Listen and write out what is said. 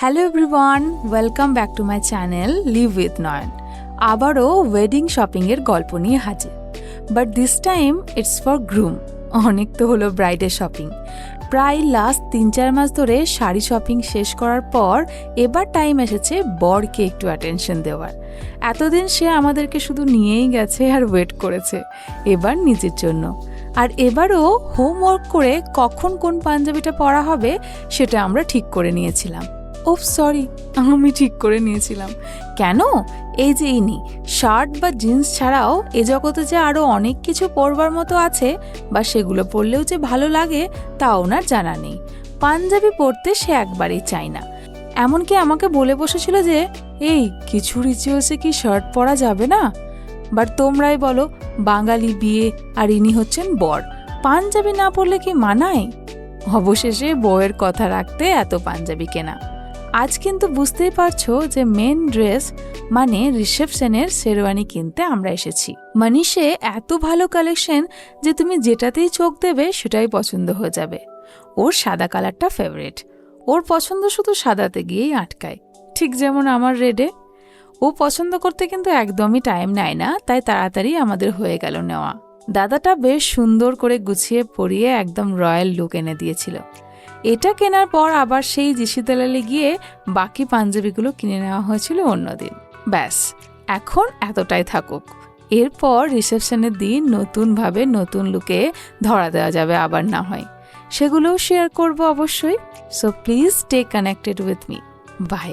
Hello everyone, welcome back to my channel live with Nayan. আবারও wedding শপিংয়ের গল্প নিয়ে হাজির, but this time it's for groom. অনেক তো হলো ব্রাইডের শপিং, প্রায় লাস্ট 3-4 মাস ধরে শাড়ি শপিং শেষ করার পর এবার টাইম এসেছে বরকে একটু অ্যাটেনশন দেওয়ার। এতদিন সে আমাদেরকে শুধু নিয়েই গেছে আর ওয়েট করেছে, এবার নিজের জন্য। আর এবারও হোমওয়ার্ক করে কখন কোন পাঞ্জাবিটা পরা হবে সেটা আমরা ঠিক করে নিয়েছিলাম। ওফ সরি, আমি ঠিক করে নিয়েছিলাম কেন? এই যে ইনি শার্ট বা জিন্স ছাড়াও এ জগতে যে আরও অনেক কিছু পরবার মতো আছে, বা সেগুলো পরলেও যে ভালো লাগে তা ওনার জানা নেই। পাঞ্জাবি পরতে সে একবারেই চায় না। এমনকি আমাকে বলে বসেছিল যে এই কিছু রিচুয়ালসে কি শার্ট পরা যাবে না। বাট তোমরাই বলো, বাঙালি বিয়ে আর ইনি হচ্ছেন বর, পাঞ্জাবি না পরলে কি মানায়? অবশেষে বউয়ের কথা রাখতে এত পাঞ্জাবি কেনা। আজ কিন্তু বুঝতেই পারছো যে মেন ড্রেস মানে রিসেপশনের শেরওয়ানি কিনতে আমরা এসেছি। মানিষে এত ভালো কালেকশন যে তুমি যেটাতেই চোখ দেবে সেটাই পছন্দ হয়ে যাবে। ওর সাদা কালারটা ফেভারিট, ওর পছন্দ শুধু সাদাতে গিয়েই আটকায়, ঠিক যেমন আমার রেডে। ও পছন্দ করতে কিন্তু একদমই টাইম নেয় না, তাই তাড়াতাড়ি আমাদের হয়ে গেল নেওয়া। দাদাটা বেশ সুন্দর করে গুছিয়ে পরিয়ে একদম রয়্যাল লুক এনে দিয়েছিল। এটা কেনার পর আবার সেই জিসিদালালে গিয়ে বাকি পাঞ্জাবিগুলো কিনে নেওয়া হয়েছিল অন্যদিন। ব্যাস, এখন এতটাই থাকুক। এরপর রিসেপশনের দিন নতুনভাবে নতুন লুকে ধরা দেওয়া যাবে আবার, না হয় সেগুলোও শেয়ার করব অবশ্যই। So please stay connected with me. By.